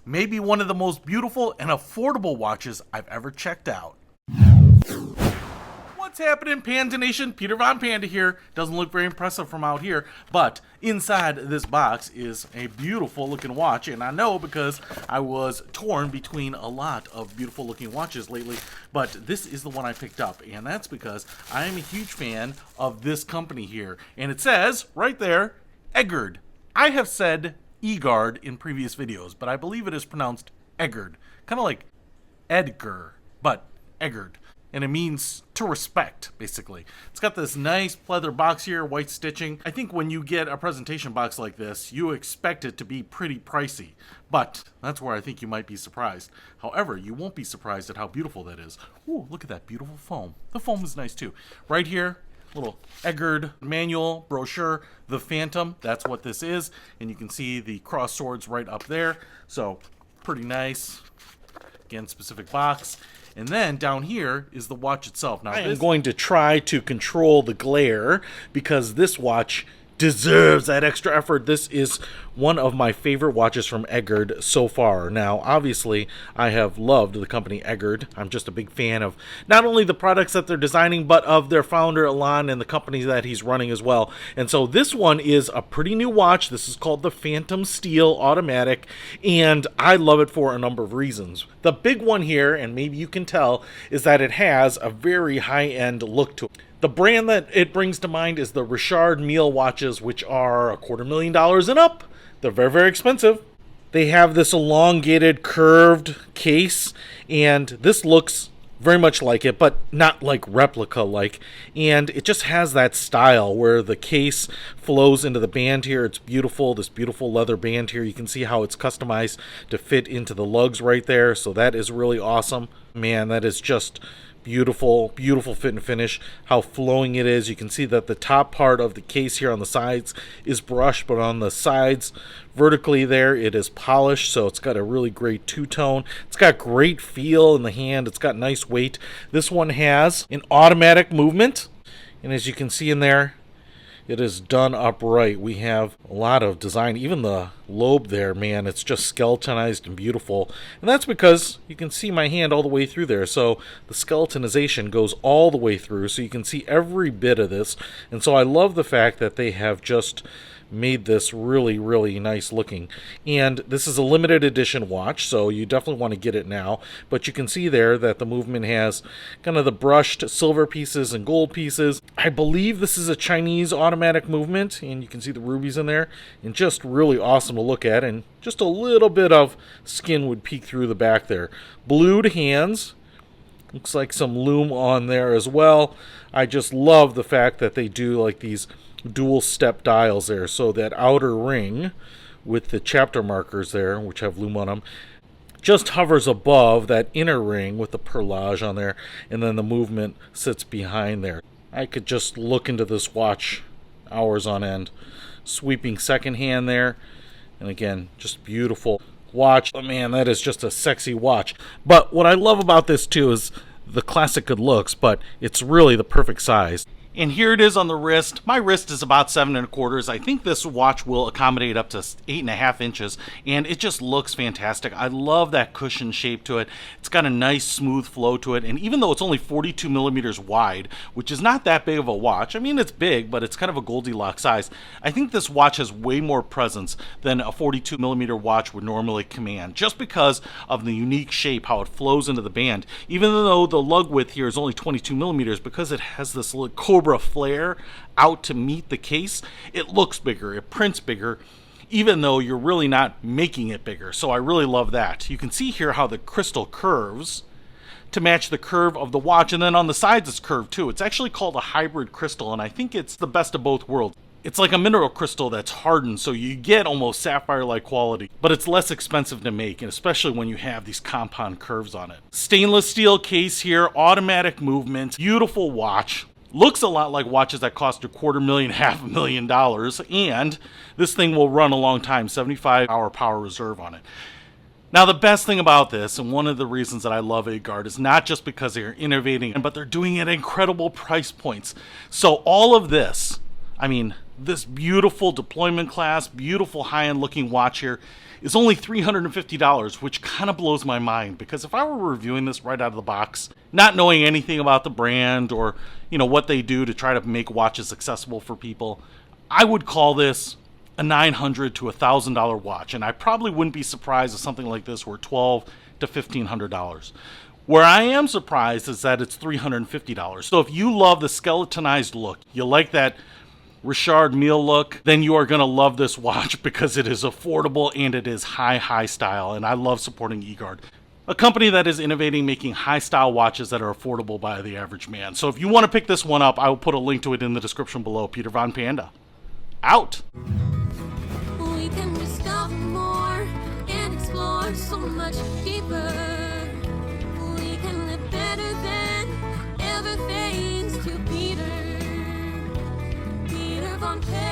may be one of the most beautiful and affordable watches I've ever checked out. What's happening, Panda Nation? Peter Von Panda here. Doesn't look very impressive from out here, but inside this box is a beautiful looking watch, and I know because I was torn between a lot of beautiful looking watches lately, but this is the one I picked up, and that's because I am a huge fan of this company here, and it says right there, Egard. I have said Egard in previous videos, but I believe it is pronounced Egard, kind of like Edgar, but Egard. And it means to respect, basically. It's got this nice leather box here, white stitching. I think when you get a presentation box like this, you expect it to be pretty pricey. But that's where I think you might be surprised. However, you won't be surprised at how beautiful that is. Ooh, look at that beautiful foam. The foam is nice too. Right here, little Egard manual, brochure, the Phantom. That's what this is. And you can see the cross swords right up there. So, pretty nice. Again, specific box. And then down here is the watch itself. Now, I am going to try to control the glare because this watch deserves that extra effort. This is one of my favorite watches from Egard so far. Now, obviously, I have loved the company Egard. I'm just a big fan of not only the products that they're designing, but of their founder, Alain, and the company that he's running as well. And so this one is a pretty new watch. This is called the Phantom Steel Automatic, and I love it for a number of reasons. The big one here, and maybe you can tell, is that it has a very high-end look to it. The brand that it brings to mind is the Richard Mille watches, which are $250,000 and up. They're very, very expensive. They have this elongated, curved case, and this looks very much like it, but not like replica-like. And it just has that style where the case flows into the band here. It's beautiful, this beautiful leather band here. You can see how it's customized to fit into the lugs right there. So that is really awesome. Man, that is just beautiful, beautiful fit and finish. How flowing it is. You can see that the top part of the case here on the sides is brushed, but on the sides vertically there it is polished, so it's got a really great two-tone. It's got great feel in the hand. It's got nice weight. This one has an automatic movement, and as you can see in there, it is done upright. We have a lot of design. Even the lobe there, man, it's just skeletonized and beautiful. And that's because you can see my hand all the way through there. So the skeletonization goes all the way through, so you can see every bit of this. And so I love the fact that they have just made this really, really nice looking. And this is a limited edition watch, so you definitely want to get it now. But you can see there that the movement has kind of the brushed silver pieces and gold pieces. I believe this is a Chinese automatic movement, and you can see the rubies in there, and just really awesome to look at, and just a little bit of skin would peek through the back there. Blued hands. Looks like some lume on there as well. I just love the fact that they do like these dual step dials there, so that outer ring with the chapter markers there, which have lume on them, just hovers above that inner ring with the perlage on there, and then the movement sits behind there. I could just look into this watch hours on end. Sweeping second hand there, and again, just beautiful watch. Oh man, that is just a sexy watch. But what I love about this too is the classic good looks, but it's really the perfect size. And here it is on the wrist. My wrist is about 7 1/4. I think this watch will accommodate up to 8.5 inches, and it just looks fantastic. I love that cushion shape to it. It's got a nice smooth flow to it, and even though it's only 42 millimeters wide, which is not that big of a watch, I mean it's big, but it's kind of a Goldilocks size, I think this watch has way more presence than a 42 millimeter watch would normally command, just because of the unique shape, how it flows into the band. Even though the lug width here is only 22 millimeters, because it has this little cobra flare out to meet the case, it looks bigger, it prints bigger, even though you're really not making it bigger. So I really love that. You can see here how the crystal curves to match the curve of the watch, and then on the sides it's curved too. It's actually called a hybrid crystal, and I think it's the best of both worlds. It's like a mineral crystal that's hardened, so you get almost sapphire-like quality, but it's less expensive to make, and especially when you have these compound curves on it. Stainless steel case here, automatic movement, beautiful watch. Looks a lot like watches that cost $250,000, $500,000, and this thing will run a long time, 75-hour power reserve on it. Now, the best thing about this, and one of the reasons that I love Egard, is not just because they're innovating, but they're doing it at incredible price points. So all of this, I mean, this beautiful deployment class, beautiful high-end looking watch here, is only $350, which kind of blows my mind, because if I were reviewing this right out of the box, not knowing anything about the brand or, what they do to try to make watches accessible for people, I would call this a $900 to $1,000 watch, and I probably wouldn't be surprised if something like this were $1,200 to $1,500. Where I am surprised is that it's $350. So if you love the skeletonized look, you like that Richard Mille look, then you are going to love this watch because it is affordable and it is high style, and I love supporting Egard, a company that is innovating, making high style watches that are affordable by the average man. So if you want to pick this one up, I will put a link to it in the description below. Peter Von Panda, out. We can discover more and explore so much deeper. We can live better than ever, thanks to Peter Von Panda.